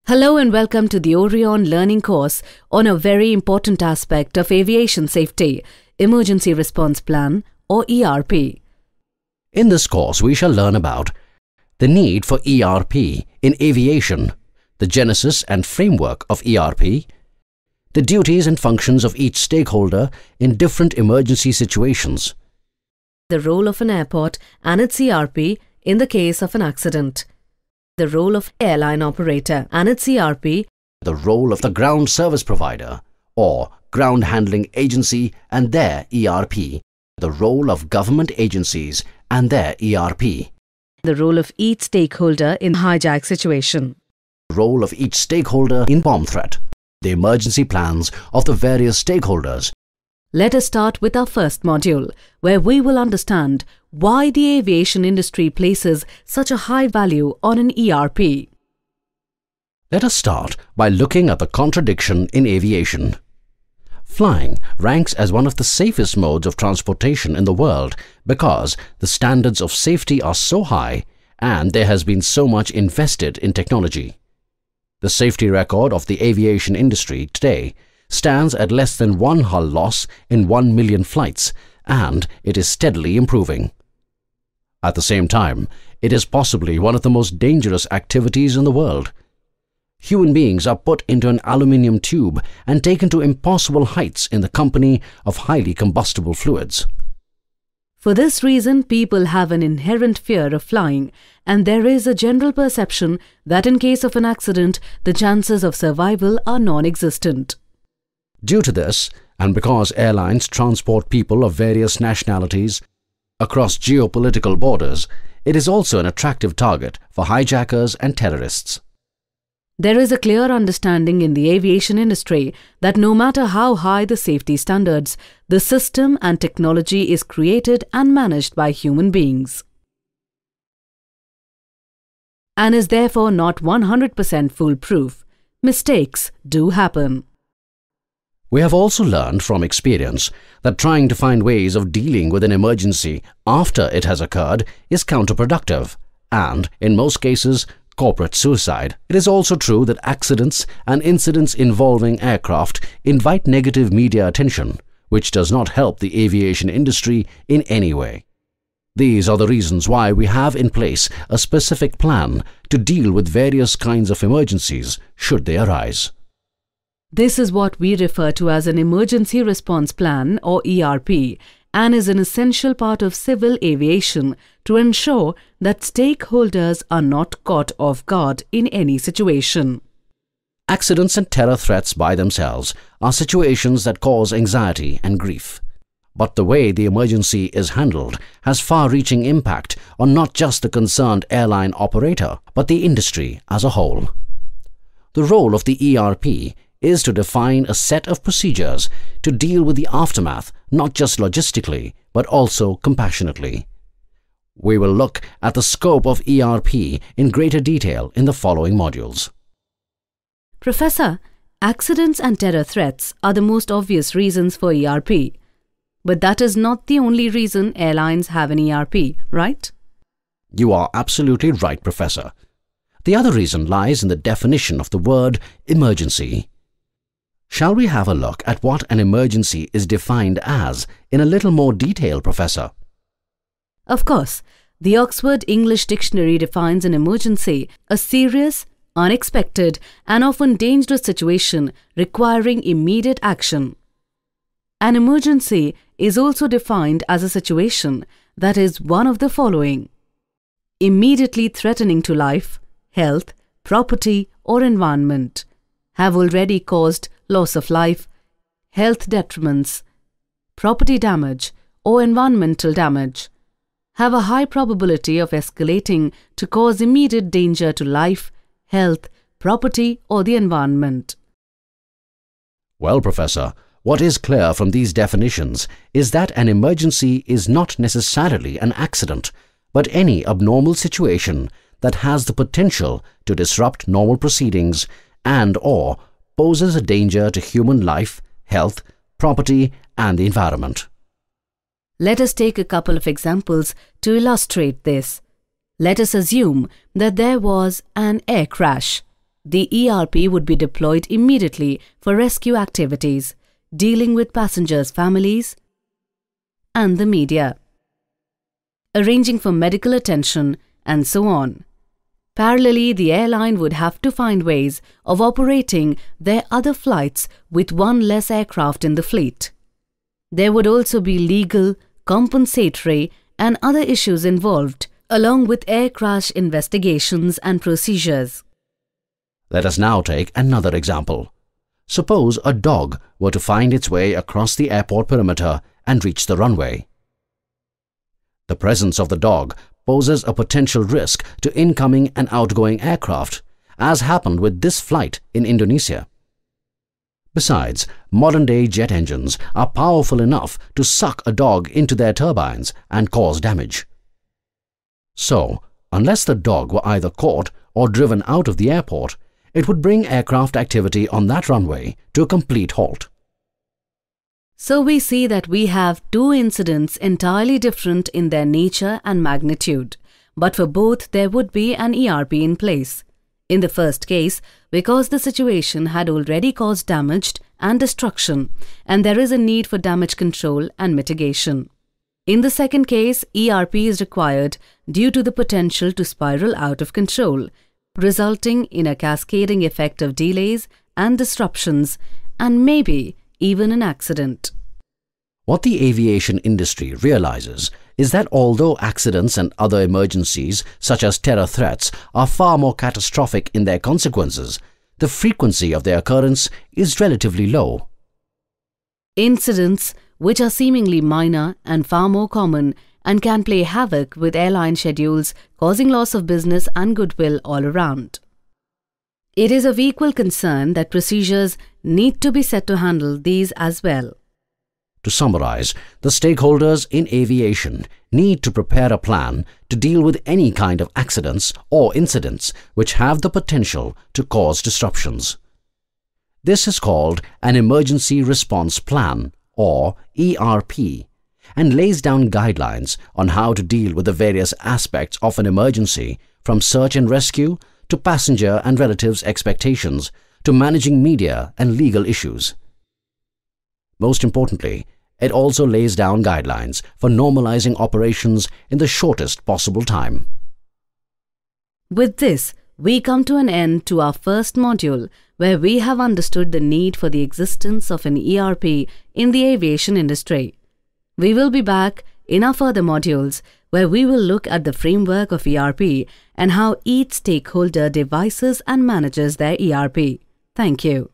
Hello and welcome to the Orion Learning course on a very important aspect of aviation safety, Emergency Response Plan or ERP. In this course, we shall learn about the need for ERP in aviation, the genesis and framework of ERP, the duties and functions of each stakeholder in different emergency situations, The role of an airport and its ERP in the case of an accident, the role of airline operator and its ERP, the role of the ground service provider or ground handling agency and their ERP, the role of government agencies and their ERP, the role of each stakeholder in hijack situation, the role of each stakeholder in bomb threat, the emergency plans of the various stakeholders. Let us start with our first module, where we will understand why the aviation industry places such a high value on an ERP. Let us start by looking at the contradiction in aviation. Flying ranks as one of the safest modes of transportation in the world because the standards of safety are so high and there has been so much invested in technology. The safety record of the aviation industry today stands at less than one hull loss in 1 million flights, and it is steadily improving. At the same time, it is possibly one of the most dangerous activities in the world. Human beings are put into an aluminium tube and taken to impossible heights in the company of highly combustible fluids. For this reason, people have an inherent fear of flying, and there is a general perception that in case of an accident, the chances of survival are non-existent. Due to this, and because airlines transport people of various nationalities across geopolitical borders, it is also an attractive target for hijackers and terrorists. There is a clear understanding in the aviation industry that no matter how high the safety standards, the system and technology is created and managed by human beings, and is therefore not 100% foolproof. Mistakes do happen. We have also learned from experience that trying to find ways of dealing with an emergency after it has occurred is counterproductive and, in most cases, corporate suicide. It is also true that accidents and incidents involving aircraft invite negative media attention, which does not help the aviation industry in any way. These are the reasons why we have in place a specific plan to deal with various kinds of emergencies should they arise. This is what we refer to as an Emergency Response Plan or ERP, and is an essential part of civil aviation to ensure that stakeholders are not caught off guard in any situation. Accidents and terror threats by themselves are situations that cause anxiety and grief. But the way the emergency is handled has far-reaching impact on not just the concerned airline operator, but the industry as a whole. The role of the ERP is to define a set of procedures to deal with the aftermath, not just logistically, but also compassionately. We will look at the scope of ERP in greater detail in the following modules. Professor, accidents and terror threats are the most obvious reasons for ERP. But that is not the only reason airlines have an ERP, right? You are absolutely right, Professor. The other reason lies in the definition of the word emergency. Shall we have a look at what an emergency is defined as in a little more detail, Professor? Of course. The Oxford English Dictionary defines an emergency a serious, unexpected, and often dangerous situation requiring immediate action. An emergency is also defined as a situation that is one of the following: immediately threatening to life, health, property, or environment, have already caused loss of life, health detriments, property damage, or environmental damage, have a high probability of escalating to cause immediate danger to life, health, property, or the environment. Well, Professor, what is clear from these definitions is that an emergency is not necessarily an accident, but any abnormal situation that has the potential to disrupt normal proceedings and/or poses a danger to human life, health, property, and the environment. Let us take a couple of examples to illustrate this. Let us assume that there was an air crash. The ERP would be deployed immediately for rescue activities, dealing with passengers' families and the media, arranging for medical attention, and so on. Parallelly, the airline would have to find ways of operating their other flights with one less aircraft in the fleet. There would also be legal, compensatory, and other issues involved, along with air crash investigations and procedures. Let us now take another example. Suppose a dog were to find its way across the airport perimeter and reach the runway. The presence of the dog poses a potential risk to incoming and outgoing aircraft, as happened with this flight in Indonesia. Besides, modern-day jet engines are powerful enough to suck a dog into their turbines and cause damage. So, unless the dog were either caught or driven out of the airport, it would bring aircraft activity on that runway to a complete halt. So we see that we have two incidents entirely different in their nature and magnitude, but for both there would be an ERP in place. In the first case, because the situation had already caused damage and destruction, and there is a need for damage control and mitigation. In the second case, ERP is required due to the potential to spiral out of control, resulting in a cascading effect of delays and disruptions, and maybe even an accident. What the aviation industry realizes is that although accidents and other emergencies such as terror threats are far more catastrophic in their consequences, the frequency of their occurrence is relatively low. Incidents which are seemingly minor and far more common and can play havoc with airline schedules, causing loss of business and goodwill all around. It is of equal concern that procedures need to be set to handle these as well. To summarize, the stakeholders in aviation need to prepare a plan to deal with any kind of accidents or incidents which have the potential to cause disruptions. This is called an Emergency Response Plan, or ERP, and lays down guidelines on how to deal with the various aspects of an emergency, from search and rescue to passenger and relatives' expectations to managing media and legal issues. Most importantly, it also lays down guidelines for normalizing operations in the shortest possible time. With this, we come to an end to our first module, where we have understood the need for the existence of an ERP in the aviation industry. We will be back in our further modules, where we will look at the framework of ERP and how each stakeholder devises and manages their ERP. Thank you.